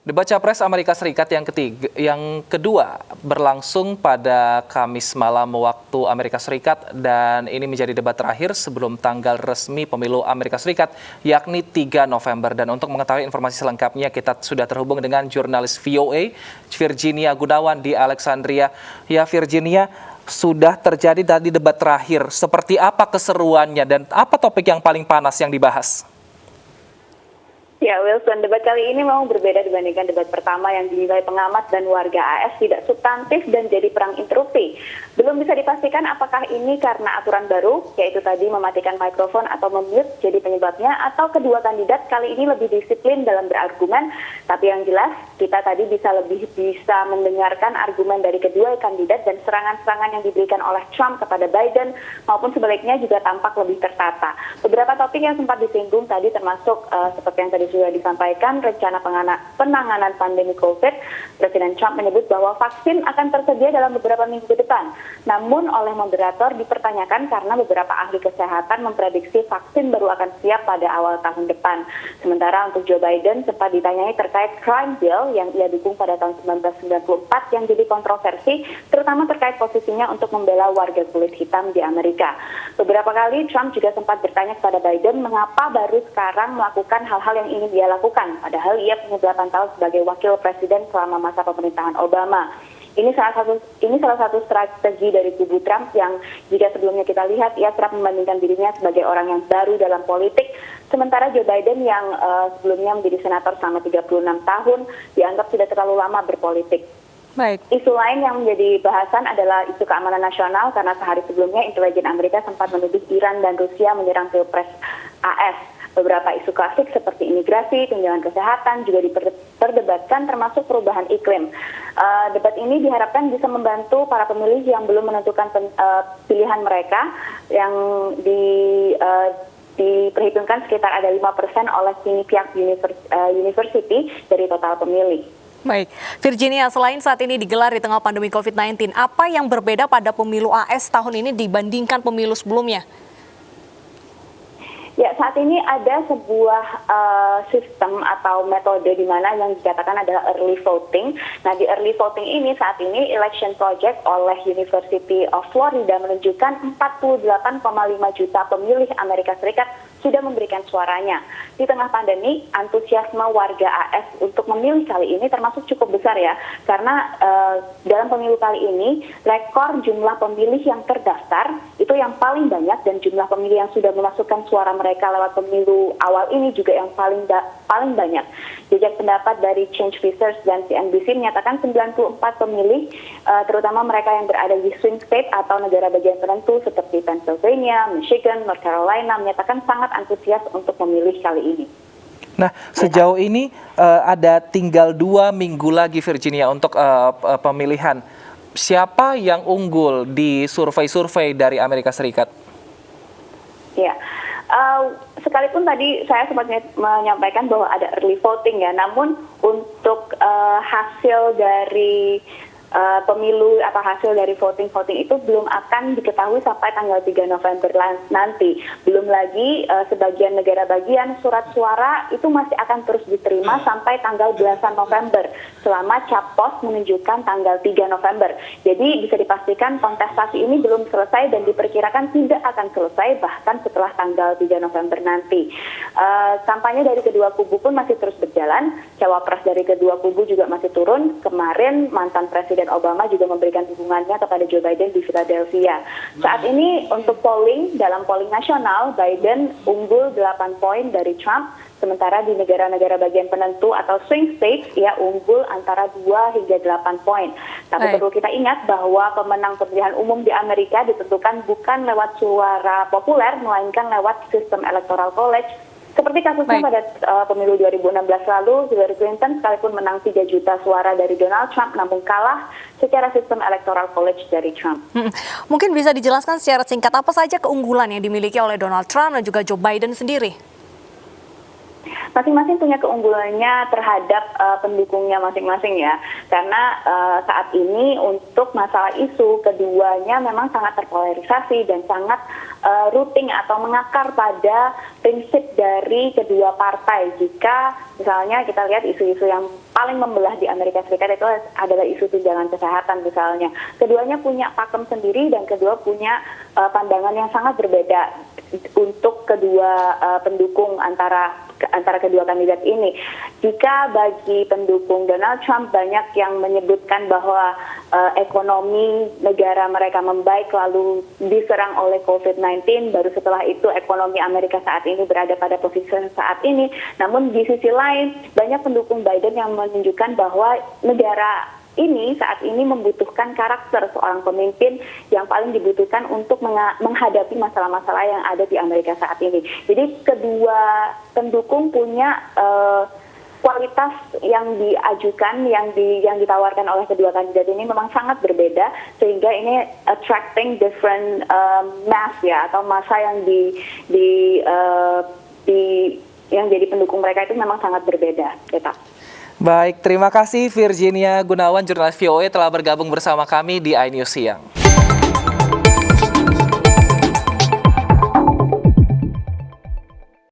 Debat Capres Amerika Serikat yang kedua berlangsung pada Kamis malam waktu Amerika Serikat dan ini menjadi debat terakhir sebelum tanggal resmi pemilu Amerika Serikat yakni 3 November. Dan untuk mengetahui informasi selengkapnya kita sudah terhubung dengan jurnalis VOA Virginia Gunawan di Alexandria. Ya Virginia, sudah terjadi tadi debat terakhir. Seperti apa keseruannya dan apa topik yang paling panas yang dibahas? Ya Wilson, debat kali ini memang berbeda dibandingkan debat pertama yang dinilai pengamat dan warga AS tidak substantif dan jadi perang interupsi. Belum bisa dipastikan apakah ini karena aturan baru, yaitu tadi mematikan mikrofon atau memute jadi penyebabnya, atau kedua kandidat kali ini lebih disiplin dalam berargumen. Tapi yang jelas, kita tadi lebih bisa mendengarkan argumen dari kedua kandidat dan serangan-serangan yang diberikan oleh Trump kepada Biden maupun sebaliknya juga tampak lebih tertata. Beberapa topik yang sempat disinggung tadi termasuk seperti yang tadi sudah disampaikan, rencana penanganan pandemi COVID. Presiden Trump menyebut bahwa vaksin akan tersedia dalam beberapa minggu ke depan. Namun oleh moderator dipertanyakan karena beberapa ahli kesehatan memprediksi vaksin baru akan siap pada awal tahun depan. Sementara untuk Joe Biden sempat ditanyai terkait crime bill yang ia dukung pada tahun 1994 yang jadi kontroversi, terutama terkait posisinya untuk membela warga kulit hitam di Amerika. Beberapa kali Trump juga sempat bertanya kepada Biden mengapa baru sekarang melakukan hal-hal yang ingin dia lakukan, padahal ia punya 8 tahun sebagai wakil presiden selama masa pemerintahan Obama. Ini salah satu strategi dari kubu Trump yang jika sebelumnya kita lihat ia kerap membandingkan dirinya sebagai orang yang baru dalam politik, sementara Joe Biden yang sebelumnya menjadi senator selama 36 tahun dianggap sudah terlalu lama berpolitik. Baik. Isu lain yang menjadi bahasan adalah isu keamanan nasional karena sehari sebelumnya intelijen Amerika sempat menuduh Iran dan Rusia menyerang Pilpres AS. Beberapa isu klasik seperti imigrasi, tunjangan kesehatan juga diperdebatkan termasuk perubahan iklim. Debat ini diharapkan bisa membantu para pemilih yang belum menentukan pilihan mereka yang diperhitungkan sekitar ada 5% oleh pihak university dari total pemilih. Baik, Virginia, selain saat ini digelar di tengah pandemi COVID-19, apa yang berbeda pada pemilu AS tahun ini dibandingkan pemilu sebelumnya? Ya, saat ini ada sebuah sistem atau metode di mana yang dikatakan adalah early voting. Nah, di early voting ini saat ini Election Project oleh University of Florida menunjukkan 48,5 juta pemilih Amerika Serikat sudah memberikan suaranya. Di tengah pandemi, antusiasme warga AS untuk memilih kali ini termasuk cukup besar ya, karena dalam pemilu kali ini rekor jumlah pemilih yang terdaftar itu yang paling banyak dan jumlah pemilih yang sudah memasukkan suara mereka lewat pemilu awal ini juga yang paling banyak. Jejak pendapat dari Change Research dan CNBC menyatakan 94 pemilih, terutama mereka yang berada di swing state atau negara bagian penentu seperti Pennsylvania, Michigan, North Carolina menyatakan sangat antusias untuk memilih kali ini. Nah, sejauh ini ada tinggal 2 minggu lagi Virginia untuk pemilihan. Siapa yang unggul di survei-survei dari Amerika Serikat? Ya, sekalipun tadi saya sempat menyampaikan bahwa ada early voting ya, namun untuk hasil dari pemilu atau hasil dari voting itu belum akan diketahui sampai tanggal 3 November nanti. Belum lagi sebagian negara bagian surat suara itu masih akan terus diterima sampai tanggal belasan November selama cap pos menunjukkan tanggal 3 November. Jadi bisa dipastikan kontestasi ini belum selesai dan diperkirakan tidak akan selesai bahkan setelah tanggal 3 November nanti. Kampanye dari kedua kubu pun masih terus berjalan. Cawapres dari kedua kubu juga masih turun. Kemarin mantan Presiden Obama juga memberikan dukungannya kepada Joe Biden di Philadelphia. Saat ini untuk dalam polling nasional, Biden unggul 8 poin dari Trump, sementara di negara-negara bagian penentu atau swing states, ia unggul antara 2 hingga 8 poin. Tapi perlu kita ingat bahwa pemenang pemilihan umum di Amerika ditentukan bukan lewat suara populer, melainkan lewat sistem electoral college. Seperti kasusnya pada pemilu 2016 lalu, Hillary Clinton sekalipun menang 3 juta suara dari Donald Trump, namun kalah secara sistem electoral college dari Trump. Mungkin bisa dijelaskan secara singkat apa saja keunggulan yang dimiliki oleh Donald Trump dan juga Joe Biden sendiri? masing-masing punya keunggulannya terhadap pendukungnya masing-masing ya. Karena saat ini untuk masalah isu keduanya memang sangat terpolarisasi dan sangat rooting atau mengakar pada prinsip dari kedua partai. Jika misalnya kita lihat isu-isu yang paling membelah di Amerika Serikat itu adalah isu tunjangan kesehatan misalnya. Keduanya punya pakem sendiri dan kedua punya pandangan yang sangat berbeda untuk kedua pendukung antara kedua kandidat ini. Jika bagi pendukung Donald Trump banyak yang menyebutkan bahwa ekonomi negara mereka membaik lalu diserang oleh COVID-19, baru setelah itu ekonomi Amerika saat ini berada pada posisi saat ini. Namun di sisi lain banyak pendukung Biden yang menunjukkan bahwa negara ini saat ini membutuhkan karakter seorang pemimpin yang paling dibutuhkan untuk menghadapi masalah-masalah yang ada di Amerika saat ini. Jadi kedua pendukung punya kualitas yang diajukan, yang ditawarkan oleh kedua kandidat ini memang sangat berbeda, sehingga ini attracting different mass ya, atau massa yang yang jadi pendukung mereka itu memang sangat berbeda. Baik, terima kasih Virginia Gunawan, jurnalis VOA telah bergabung bersama kami di iNews Siang.